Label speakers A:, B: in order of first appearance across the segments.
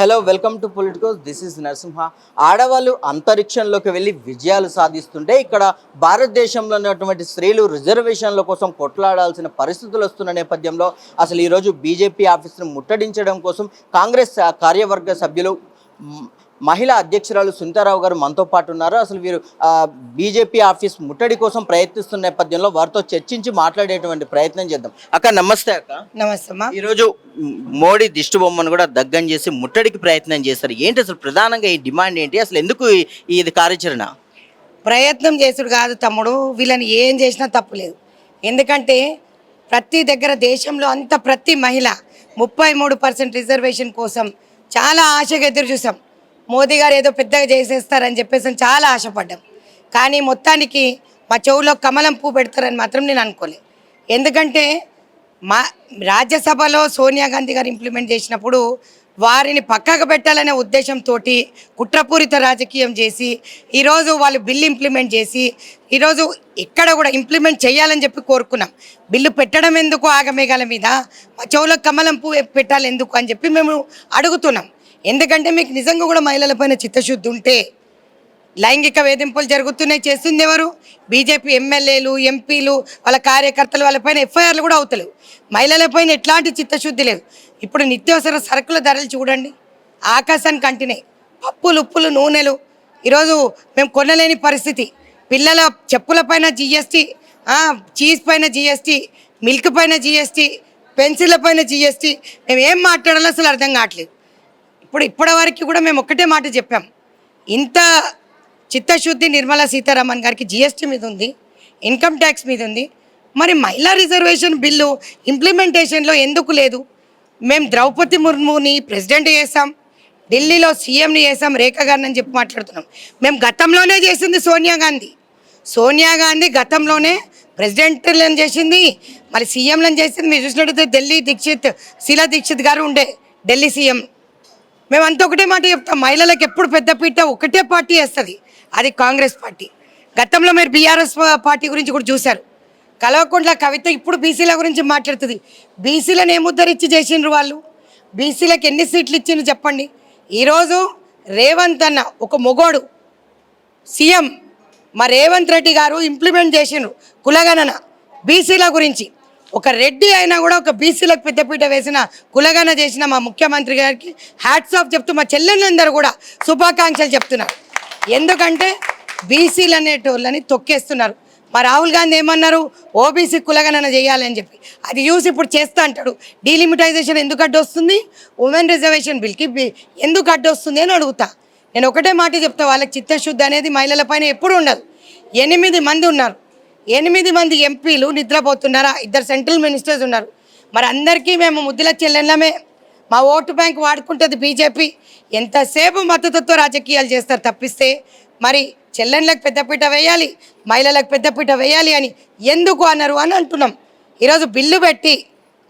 A: Hello welcome to Politicos. This is Narasimha. ఆడవాళ్ళు అంతరిక్షంలోకి వెళ్ళి విజయాలు సాధిస్తుంటే ఇక్కడ భారతదేశంలో ఉన్నటువంటి స్త్రీలు రిజర్వేషన్ల కోసం కొట్లాడాల్సిన పరిస్థితులు వస్తున్న నేపథ్యంలో అసలు ఈరోజు బీజేపీ ఆఫీసును ముట్టడించడం కోసం కాంగ్రెస్ కార్యవర్గ సభ్యులు మహిళా అధ్యక్షురాలు సునీతారావు గారు మనతో పాటు ఉన్నారు. అసలు వీరు బీజేపీ ఆఫీస్ ముట్టడి కోసం ప్రయత్నిస్తున్న నేపథ్యంలో వారితో చర్చించి మాట్లాడేటువంటి ప్రయత్నం చేద్దాం. అక్క నమస్తే. అక్క
B: నమస్తే.
A: ఈరోజు మోడీ దిష్టి బొమ్మను కూడా దగ్గం చేసి ముట్టడికి ప్రయత్నం చేస్తారు. ఏంటి అసలు ప్రధానంగా ఈ డిమాండ్ ఏంటి? అసలు ఎందుకు ఇది కార్యాచరణ?
B: ప్రయత్నం చేసుడు కాదు తమ్ముడు, వీళ్ళని ఏం చేసినా తప్పులేదు. ఎందుకంటే ప్రతి దగ్గర దేశంలో అంత ప్రతి మహిళ 33% రిజర్వేషన్ కోసం చాలా ఆశగా ఎదురు చూసాం. మోదీ గారు ఏదో పెద్దగా చేసేస్తారని చెప్పేసి చాలా ఆశపడ్డాం. కానీ మొత్తానికి మా చెవులో కమలం పువ్వు పెడతారని మాత్రం నేను అనుకోలేదు. ఎందుకంటే మా రాజ్యసభలో సోనియా గాంధీ గారు ఇంప్లిమెంట్ చేసినప్పుడు వారిని పక్కకు పెట్టాలనే ఉద్దేశంతో కుట్రపూరిత రాజకీయం చేసి ఈరోజు వాళ్ళు బిల్లు ఇంప్లిమెంట్ చేసి ఈరోజు ఎక్కడ కూడా ఇంప్లిమెంట్ చేయాలని చెప్పి కోరుకున్నాం. బిల్లు పెట్టడం ఎందుకు ఆగమేఘాల మీద, మా చెవులో కమలం పువ్వు పెట్టాలి ఎందుకు అని చెప్పి మేము అడుగుతున్నాం. ఎందుకంటే మీకు నిజంగా కూడా మహిళలపైన చిత్తశుద్ధి ఉంటే లైంగిక వేధింపులు జరుగుతున్నాయి, చేస్తుంది ఎవరు? బీజేపీ ఎమ్మెల్యేలు, ఎంపీలు, వాళ్ళ కార్యకర్తలు, వాళ్ళపైన ఎఫ్ఐఆర్లు కూడా అవుతలేవు. మహిళలపైన ఎట్లాంటి చిత్తశుద్ధి లేదు. ఇప్పుడు నిత్యావసర సరుకుల ధరలు చూడండి, ఆకాశానికి అంటినాయి. పప్పులు, ఉప్పులు, నూనెలు ఈరోజు మేము కొనలేని పరిస్థితి. పిల్లల చెప్పులపైన జిఎస్టీ, చీజ్ పైన జిఎస్టీ, మిల్క్ పైన జిఎస్టీ, పెన్సిళ్ళ పైన జిఎస్టీ. మేము ఏం మాట్లాడాలో అసలు అర్థం కావట్లేదు. ఇప్పటి వరకు కూడా మేము ఒక్కటే మాట చెప్పాం, ఇంత చిత్తశుద్ధి నిర్మలా సీతారామన్ గారికి జిఎస్టీ మీద ఉంది, ఇన్కమ్ ట్యాక్స్ మీద ఉంది, మరి మహిళా రిజర్వేషన్ బిల్లు ఇంప్లిమెంటేషన్లో ఎందుకు లేదు? మేము ద్రౌపది ముర్ముని ప్రెసిడెంట్ చేసాం, ఢిల్లీలో సీఎంని చేసాం, రేఖా గారిని అని చెప్పి మాట్లాడుతున్నాం. మేము గతంలోనే చేసింది సోనియా గాంధీ గతంలోనే ప్రెసిడెంట్లను చేసింది, మరి సీఎంలను చేసింది. మీరు చూసినట్టయితే శీలా దీక్షిత్ గారు ఉండే ఢిల్లీ సీఎం. మేమంతా ఒకటే మాట చెప్తాం, మహిళలకు ఎప్పుడు పెద్దపీట ఒకటే పార్టీ వేస్తుంది, అది కాంగ్రెస్ పార్టీ. గతంలో మీరు బీఆర్ఎస్ పార్టీ గురించి కూడా చూశారు. కల్వకుంట్ల కవిత ఇప్పుడు బీసీల గురించి మాట్లాడుతుంది. బీసీలను ఏముద్దరిచ్చి చేసిండ్రు వాళ్ళు? బీసీలకు ఎన్ని సీట్లు ఇచ్చిండ్రు చెప్పండి. ఈరోజు రేవంత్ అన్న ఒక మొగోడు సీఎం, మా రేవంత్ రెడ్డి గారు ఇంప్లిమెంట్ చేసిండ్రు కులగణన బీసీల గురించి. ఒక రెడ్డి అయినా కూడా ఒక బీసీలకు పెద్దపీట వేసిన కులగణ చేసిన మా ముఖ్యమంత్రి గారికి హ్యాట్స్ ఆఫ్ చెప్తూ మా చెల్లెళ్ళందరూ కూడా శుభాకాంక్షలు చెప్తున్నారు. ఎందుకంటే బీసీలు అనేటోళ్ళని తొక్కేస్తున్నారు. మా రాహుల్ గాంధీ ఏమన్నారు? ఓబీసీ కులగణన చేయాలని చెప్పి అది చూసి ఇప్పుడు చేస్తా అంటాడు. డీలిమిటైజేషన్ ఎందుకు అడ్డు వస్తుంది? ఉమెన్ రిజర్వేషన్ బిల్కి ఎందుకు అడ్డు వస్తుంది అని అడుగుతా. నేను ఒకటే మాట చెప్తా, వాళ్ళకి చిత్తశుద్ధి అనేది మహిళల పైన ఎప్పుడు ఉండదు. 8 మంది ఉన్నారు, 8 మంది ఎంపీలు నిద్రపోతున్నారా? 2 సెంట్రల్ మినిస్టర్స్ ఉన్నారు. మరి అందరికీ మేము ముద్దుల చెల్లెళ్ళమే. మా ఓటు బ్యాంక్ వాడుకుంటుంది బీజేపీ. ఎంతసేపు మద్దతుతో రాజకీయాలు చేస్తారు తప్పిస్తే మరి చెల్లెళ్ళకి పెద్దపీట వేయాలి, మహిళలకు పెద్దపీట వేయాలి అని ఎందుకు అన్నారు అని అంటున్నాం. ఈరోజు బిల్లు పెట్టి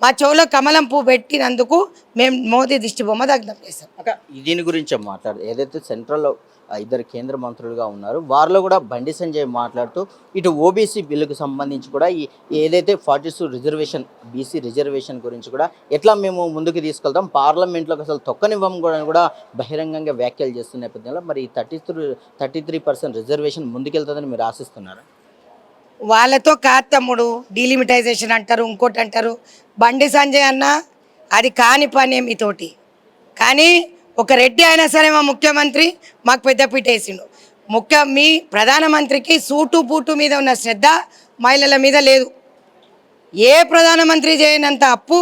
B: మా చెవులో కమలం పువ్వు పెట్టినందుకు మేము మోదీ దిష్టి బొమ్మ దగ్ధం చేస్తాం.
A: అక్క దీని గురించి మాట్లాడు, ఏదైతే సెంట్రల్లో 2 కేంద్ర మంత్రులుగా ఉన్నారు వారిలో కూడా బండి సంజయ్ మాట్లాడుతూ ఇటు ఓబీసీ బిల్లుకు సంబంధించి కూడా ఏదైతే 42 రిజర్వేషన్ బీసీ రిజర్వేషన్ గురించి కూడా ఎట్లా మేము ముందుకు తీసుకెళ్తాం, పార్లమెంట్లోకి అసలు తొక్కనివ్వం కూడా బహిరంగంగా వ్యాఖ్యలు చేస్తున్న నేపథ్యంలో మరి 33% రిజర్వేషన్ ముందుకెళ్తుందని మీరు ఆశిస్తున్నారా?
B: వాళ్ళతో కాదు తమ్ముడు, డీలిమిటైజేషన్ అంటారు, ఇంకోటి అంటారు. బండి సంజయ్ అన్న అది కాని పనే మీతోటి. కానీ ఒక రెడ్డి అయినా సరే మా ముఖ్యమంత్రి మాకు పెద్దపీట వేసిండు. మీ ప్రధానమంత్రికి సూటు బూటు మీద ఉన్న శ్రద్ధ మహిళల మీద లేదు. ఏ ప్రధానమంత్రి చేయనంత అప్పు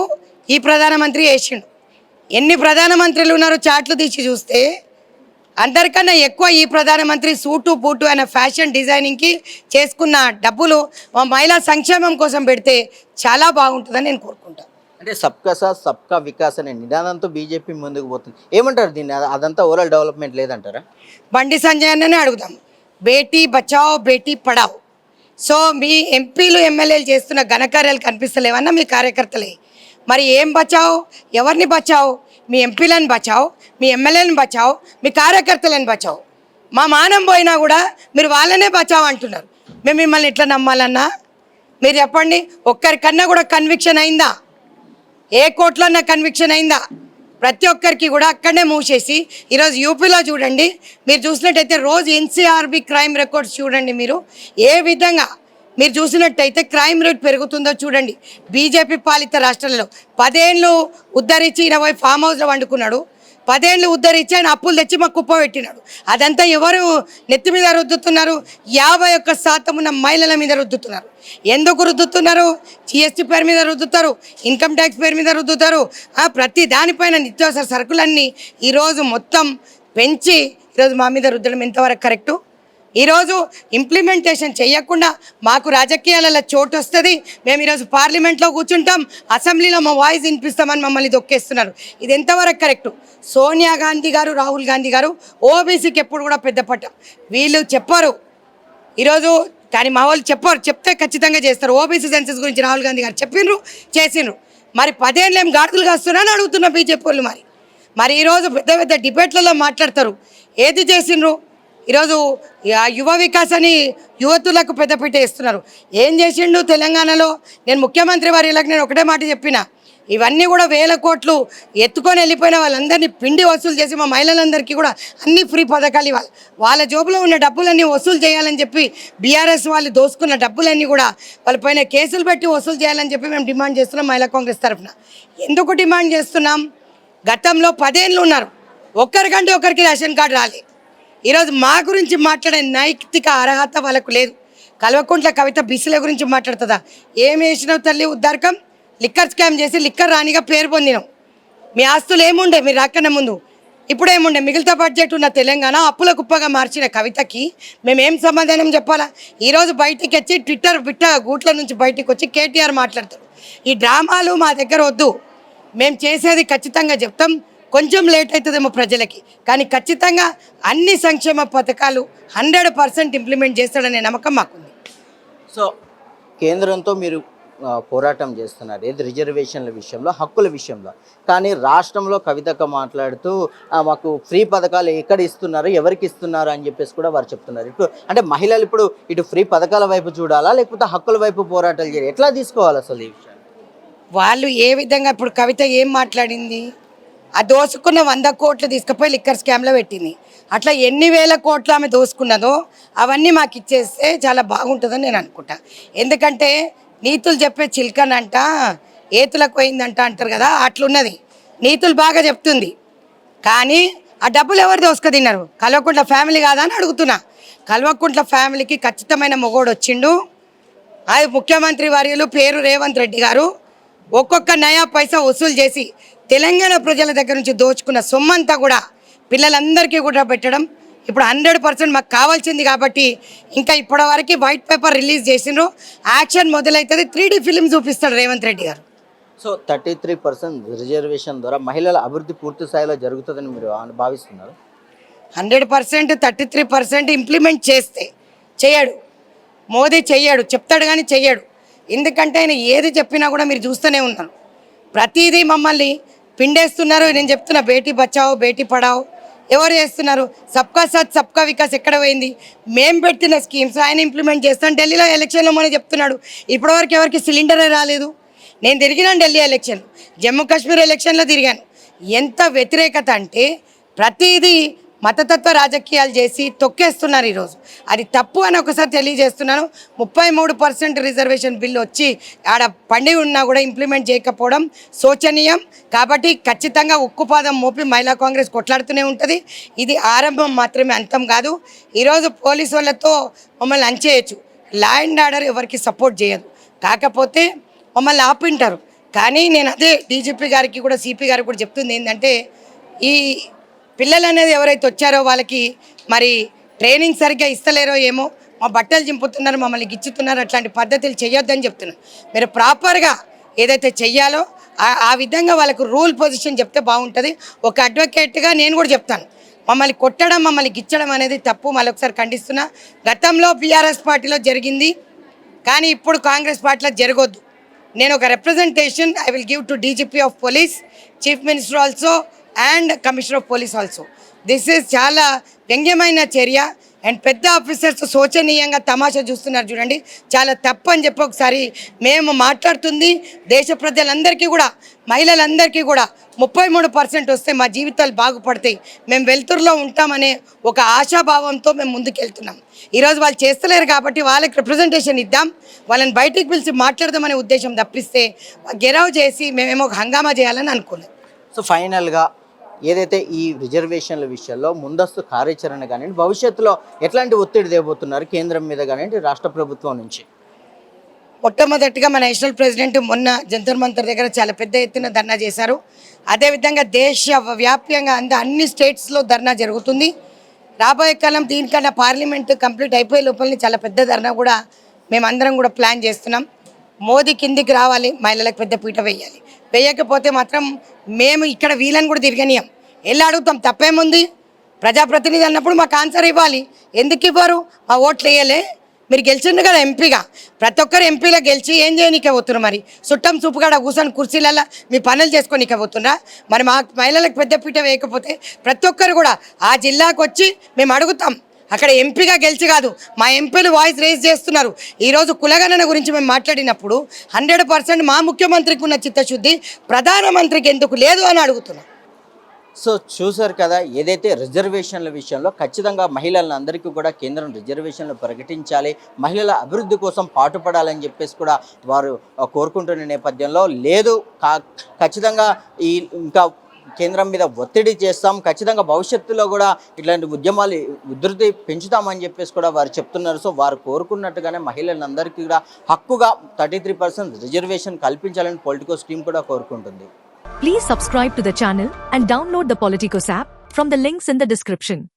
B: ఈ ప్రధానమంత్రి వేసిండు. ఎన్ని ప్రధానమంత్రులు ఉన్నారో చాట్లు తీసి చూస్తే అందరికన్నా ఎక్కువ ఈ ప్రధానమంత్రి సూటు బూటు అనే ఫ్యాషన్ డిజైనింగ్కి చేసుకున్న డబ్బులు మా మహిళా సంక్షేమం కోసం పెడితే చాలా బాగుంటుందని నేను కోరుకుంటాను.
A: అంటే సబ్కా సాత్ సబ్కా వికాస్ అనే నినాదంతో బీజేపీ ముందుకు పోతుంది. ఏమంటారు దీన్ని? అదంతా ఓవరాల్ డెవలప్మెంట్ లేదంటారా?
B: బండి సంజయ్ అన్ననే అడుగుదాం. బేటీ బచావో బేటీ పడావో. సో మీ ఎంపీలు ఎమ్మెల్యేలు చేస్తున్న ఘనకార్యాలు కనిపిస్తలేవన్నా మీ కార్యకర్తలే. మరి ఏం బచావు? ఎవరిని బచావు? మీ ఎంపీలను బచావు, మీ ఎమ్మెల్యేలను బచావు, మీ కార్యకర్తలను బచావు. మా మానం పోయినా కూడా మీరు వాళ్ళనే బచావు అంటున్నారు. మేము మిమ్మల్ని ఎట్లా నమ్మాలన్నా మీరు చెప్పండి. ఒక్కరికన్నా కూడా కన్విక్షన్ అయిందా? ఏ కోర్టులో కన్విక్షన్ అయిందా? ప్రతి ఒక్కరికి కూడా అక్కడనే మూసేసి ఈరోజు యూపీలో చూడండి, మీరు చూసినట్టయితే రోజు ఎన్సీఆర్బి క్రైమ్ రికార్డ్స్ చూడండి. మీరు ఏ విధంగా మీరు చూసినట్టయితే క్రైమ్ రేట్ పెరుగుతుందో చూడండి. బీజేపీ పాలిత రాష్ట్రాలలో 10 ఏళ్ళు ఉద్ధరించి 20 ఫామ్ హౌస్లో వండుకున్నాడు. 10 ఏళ్ళు ఉద్ధరించి ఆయన అప్పులు తెచ్చి మాకు కుప్ప పెట్టినాడు. అదంతా ఎవరు నెత్తి మీద రుద్దుతున్నారు? 51% ఉన్న మహిళల మీద రుద్దుతున్నారు. ఎందుకు రుద్దుతున్నారు? జిఎస్టీ పేరు మీద రుద్దుతారు, ఇన్కమ్ ట్యాక్స్ పేరు మీద రుద్దుతారు. ప్రతి దానిపైన నిత్యావసర సరుకులన్నీ ఈరోజు మొత్తం పెంచి ఈరోజు మా మీద రుద్దడం ఎంతవరకు కరెక్టు? ఈరోజు ఇంప్లిమెంటేషన్ చేయకుండా మాకు రాజకీయాలలో చోటు వస్తుంది, మేము ఈరోజు పార్లమెంట్లో కూర్చుంటాం, అసెంబ్లీలో మా వాయిస్ వినిపిస్తామని మమ్మల్ని దొక్కేస్తున్నారు. ఇది ఎంతవరకు కరెక్టు? సోనియా గాంధీ గారు, రాహుల్ గాంధీ గారు ఓబీసీకి ఎప్పుడు కూడా పెద్ద పట్ట వీళ్ళు చెప్పారు ఈరోజు, కానీ మా వాళ్ళు చెప్పారు. చెప్తే ఖచ్చితంగా చేస్తారు. ఓబీసీ సెన్సెస్ గురించి రాహుల్ గాంధీ గారు చెప్పిండ్రు, చేసిండ్రు. మరి 10 ఏళ్ళు ఏం గాడుతులు కాస్తున్నారని అడుగుతున్న బీజేపీ వాళ్ళు. మరి ఈరోజు పెద్ద పెద్ద డిబేట్లలో మాట్లాడతారు. ఏది చేసిండ్రు? ఈరోజు యువ వికాస్ అని యువతులకు పెద్దపీట వేస్తున్నారు. ఏం చేసిండు తెలంగాణలో? నేను ముఖ్యమంత్రి వారికి నేను ఒకటే మాట చెప్పిన, ఇవన్నీ కూడా 1000 కోట్లు ఎత్తుకొని వెళ్ళిపోయిన వాళ్ళందరినీ పిండి వసూలు చేసి మా మహిళలందరికీ కూడా అన్ని ఫ్రీ పథకాలు ఇవ్వాలి. వాళ్ళ జోబులో ఉన్న డబ్బులన్నీ వసూలు చేయాలని చెప్పి బీఆర్ఎస్ వాళ్ళు దోసుకున్న డబ్బులన్నీ కూడా వాళ్ళపైన కేసులు పెట్టి వసూలు చేయాలని చెప్పి మేము డిమాండ్ చేస్తున్నాం మహిళా కాంగ్రెస్ తరఫున. ఎందుకు డిమాండ్ చేస్తున్నాం? గతంలో 10 ఏళ్ళు ఉన్నారు, ఒక్కరికంటే ఒకరికి రేషన్ కార్డు రాలే. ఈరోజు మా గురించి మాట్లాడే నైతిక అర్హత వాళ్ళకు లేదు. కల్వకుంట్ల కవిత బీసీల గురించి మాట్లాడుతుందా? ఏమి వేసినావు తల్లి? ఉద్దారకం లిక్కర్ స్కామ్ చేసి లిక్కర్ రాణిగా పేరు పొందినావు. మీ ఆస్తులు ఏముండే మీరు రాకన్నా ముందు? ఇప్పుడు ఏముండే? మిగిలిత బడ్జెట్ ఉన్న తెలంగాణ అప్పుల కుప్పగా మార్చిన కవితకి మేమేం సమాధానం చెప్పాలా? ఈరోజు బయటికి వచ్చి ట్విట్టర్ గూట్ల నుంచి బయటికి వచ్చి కేటీఆర్ మాట్లాడతారు. ఈ డ్రామాలు మా దగ్గర వద్దు, మేము చేసేది ఖచ్చితంగా చెప్తాం. కొంచెం లేట్ అవుతుందేమో ప్రజలకి, కానీ ఖచ్చితంగా అన్ని సంక్షేమ పథకాలు 100% ఇంప్లిమెంట్ చేస్తాడనే నమ్మకం మాకుంది.
A: సో కేంద్రంతో మీరు పోరాటం చేస్తున్నారు ఏది రిజర్వేషన్ల విషయంలో, హక్కుల విషయంలో. కానీ రాష్ట్రంలో కవితక్క మాట్లాడుతూ మాకు ఫ్రీ పథకాలు ఎక్కడ ఇస్తున్నారు, ఎవరికి ఇస్తున్నారు అని చెప్పేసి కూడా వారు చెప్తున్నారు. ఇప్పుడు అంటే మహిళలు ఇప్పుడు ఇటు ఫ్రీ పథకాల వైపు చూడాలా, లేకపోతే హక్కుల వైపు పోరాటాలు చేయాలి? ఎట్లా తీసుకోవాలి అసలు ఈ విషయాన్ని?
B: వాళ్ళు ఏ విధంగా? ఇప్పుడు కవిత ఏం మాట్లాడింది? ఆ దోసుకున్న 100 కోట్లు తీసుకుపోయి లిక్కర్ స్కామ్లో పెట్టింది. అట్లా ఎన్ని వేల కోట్లు ఆమె దోసుకున్నదో అవన్నీ మాకు ఇచ్చేస్తే చాలా బాగుంటుందని నేను అనుకుంటా. ఎందుకంటే నీతులు చెప్పే చిల్కనంట ఏతులకు పోయిందంట అంటారు కదా, అట్లున్నది. నీతులు బాగా చెప్తుంది, కానీ ఆ డబ్బులు ఎవరు దోసుక తిన్నారు? కల్వకుంట్ల ఫ్యామిలీ కాదా అని అడుగుతున్నా. కల్వకుంట్ల ఫ్యామిలీకి ఖచ్చితమైన మొగోడు వచ్చిండు. అది ముఖ్యమంత్రి వర్యులు పేరు రేవంత్ రెడ్డి గారు ఒక్కొక్క నయా పైసా వసూలు చేసి తెలంగాణ ప్రజల దగ్గర నుంచి దోచుకున్న సొమ్మంతా కూడా పిల్లలందరికీ కూడా పెట్టడం ఇప్పుడు 100% మాకు కావాల్సింది. కాబట్టి ఇంకా ఇప్పటివరకు వైట్ పేపర్ రిలీజ్ చేసిండ్రు, యాక్షన్ మొదలవుతుంది. 3D ఫిలిం చూపిస్తాడు రేవంత్ రెడ్డి గారు.
A: సో 33% రిజర్వేషన్ ద్వారా మహిళల అభివృద్ధి పూర్తి స్థాయిలో జరుగుతుందని మీరు భావిస్తున్నారు?
B: 100% 33% ఇంప్లిమెంట్ చేస్తే చేయడు, మోదీ చెయ్యడు, చెప్తాడు కానీ చెయ్యడు. ఎందుకంటే ఆయన ఏది చెప్పినా కూడా మీరు చూస్తూనే ఉన్నారు. ప్రతిదీ మమ్మల్ని పిండేస్తున్నారు. నేను చెప్తున్నా, బేటీ బచావో బేటీ పడావో ఎవరు చేస్తున్నారు? సబ్కా సాత్ సబ్కా వికాస్ ఎక్కడ పోయింది? మేము పెట్టిన స్కీమ్స్ ఆయన ఇంప్లిమెంట్ చేస్తాను. ఢిల్లీలో ఎలక్షన్లో మనం చెప్తున్నాడు, ఇప్పటివరకు ఎవరికి సిలిండరే రాలేదు. నేను తిరిగినాను ఢిల్లీ ఎలక్షన్, జమ్మూ కాశ్మీర్ ఎలక్షన్లో తిరిగాను. ఎంత వ్యతిరేకత అంటే ప్రతిదీ మతతత్వ రాజకీయాలు చేసి తొక్కేస్తున్నారు ఈరోజు. అది తప్పు అని ఒకసారి తెలియజేస్తున్నాను. 33% రిజర్వేషన్ బిల్లు వచ్చి ఆడ పండి ఉన్నా కూడా ఇంప్లిమెంట్ చేయకపోవడం శోచనీయం. కాబట్టి ఖచ్చితంగా ఉక్కుపాదం మోపి మహిళా కాంగ్రెస్ కొట్లాడుతూనే ఉంటుంది. ఇది ఆరంభం మాత్రమే, అంతం కాదు. ఈరోజు పోలీసు వాళ్ళతో మమ్మల్ని అంచేయచ్చు, లా అండ్ ఆర్డర్ ఎవరికి సపోర్ట్ చేయదు, కాకపోతే మమ్మల్ని ఆపింటారు. కానీ నేను అదే డీజీపీ గారికి కూడా సిపి గారికి కూడా చెప్తుంది ఏంటంటే, ఈ పిల్లలు అనేది ఎవరైతే వచ్చారో వాళ్ళకి మరి ట్రైనింగ్ సరిగ్గా ఇస్తలేరో ఏమో, మా బట్టలు చింపుతున్నారు, మమ్మల్ని గిచ్చుతున్నారు, అట్లాంటి పద్ధతులు చేయొద్దని చెప్తున్నారు. మీరు ప్రాపర్గా ఏదైతే చెయ్యాలో ఆ విధంగా వాళ్ళకు రూల్ పొజిషన్ చెప్తే బాగుంటుంది. ఒక అడ్వకేట్గా నేను కూడా చెప్తాను, మమ్మల్ని కొట్టడం మమ్మల్ని గిచ్చడం అనేది తప్పు. మళ్ళీ ఒకసారి ఖండిస్తున్నా. గతంలో బీఆర్ఎస్ పార్టీలో జరిగింది, కానీ ఇప్పుడు కాంగ్రెస్ పార్టీలో జరగొద్దు. నేను ఒక representation I will give to DGP of police, chief minister also and commissioner of police also. This is చాలా వ్యంగ్యమైన చర్య. అండ్ పెద్ద ఆఫీసర్స్ శోచనీయంగా తమాషా చూస్తున్నారు చూడండి, చాలా తప్పు అని చెప్పి ఒకసారి మేము మాట్లాడుతుంది దేశ ప్రజలందరికీ కూడా, మహిళలందరికీ కూడా 33% వస్తే మా జీవితాలు బాగుపడతాయి, మేము వెలుతురులో ఉంటామనే ఒక ఆశాభావంతో మేము ముందుకెళ్తున్నాం. ఈరోజు వాళ్ళు చేస్తలేరు కాబట్టి వాళ్ళకి రిప్రజెంటేషన్ ఇద్దాం, వాళ్ళని బయటికి పిలిచి మాట్లాడదామనే ఉద్దేశం తప్పిస్తే గెరవ్ చేసి మేమేమో హంగామా చేయాలని అనుకోలేదు.
A: సో ఫైనల్గా ఏదైతే ఈ రిజర్వేషన్ల విషయంలో ముందస్తు కార్యాచరణ కానివ్వండి, భవిష్యత్తులో ఎట్లాంటి ఒత్తిడి తేబోతున్నారు కేంద్రం మీద కానివ్వండి, రాష్ట్ర ప్రభుత్వం నుంచి?
B: మొట్టమొదటిగా మన నేషనల్ ప్రెసిడెంట్ మొన్న జంతర్ మంతర్ దగ్గర చాలా పెద్ద ఎత్తున ధర్నా చేశారు. అదేవిధంగా దేశ వ్యాప్తంగా అన్ని స్టేట్స్లో ధర్నా జరుగుతుంది. రాబోయే కాలం దీనికన్నా పార్లమెంట్ కంప్లీట్ అయిపోయే లోపలని చాలా పెద్ద ధర్నా కూడా మేమందరం కూడా ప్లాన్ చేస్తున్నాం. మోదీ కిందికి రావాలి, మహిళలకు పెద్ద పీట వేయాలి. వేయకపోతే మాత్రం మేము ఇక్కడ వీళ్ళని కూడా తిరగనీయం. వెళ్ళి అడుగుతాం, తప్పేముంది? ప్రజాప్రతినిధి అన్నప్పుడు మాకు ఆన్సర్ ఇవ్వాలి. ఎందుకు ఇవ్వరు? మా ఓట్లు వేయలే, మీరు గెలిచిండ్రు కదా ఎంపీగా. ప్రతి ఒక్కరు ఎంపీలో గెలిచి ఏం చేయనీకే పోతున్నారు? మరి చుట్టం చూపుగాడ కూర్చొని కుర్చీలలో మీ పనులు చేసుకోనీకే పోతున్నా? మరి మా మహిళలకు పెద్ద పీట వేయకపోతే ప్రతి ఒక్కరు కూడా ఆ జిల్లాకు వచ్చి మేము అడుగుతాం. అక్కడ ఎంపీగా గెలిచి కాదు, మా ఎంపీలు వాయిస్ రేజ్ చేస్తున్నారు. ఈరోజు కులగణన గురించి మేము మాట్లాడినప్పుడు 100% మా ముఖ్యమంత్రికి ఉన్న చిత్తశుద్ధి ప్రధానమంత్రికి ఎందుకు లేదు అని అడుగుతున్నాం.
A: సో చూసారు కదా, ఏదైతే రిజర్వేషన్ల విషయంలో ఖచ్చితంగా మహిళలందరికీ కూడా కేంద్రం రిజర్వేషన్లు ప్రకటించాలి, మహిళల అభివృద్ధి కోసం పాటుపడాలని చెప్పేసి కూడా వారు కోరుకుంటున్న నేపథ్యంలో లేదు, ఖచ్చితంగా ఈ ఇంకా కేంద్రం మీద ఒత్తిడి చేస్తాం, ఖచ్చితంగా భవిష్యత్తులో కూడా ఇట్లాంటి ఉద్యమాలు ఉధృతి పెంచుతామని చెప్పేసి కూడా వారు చెప్తున్నారు. సో వారు కోరుకున్నట్టుగానే మహిళలందరికీ కూడా హక్కుగా 33% రిజర్వేషన్ కల్పించాలని పొలిటికోస్ టీం కూడా కోరుకుంటుంది.
C: Please subscribe to the channel and download the Politicos app from the links in the description.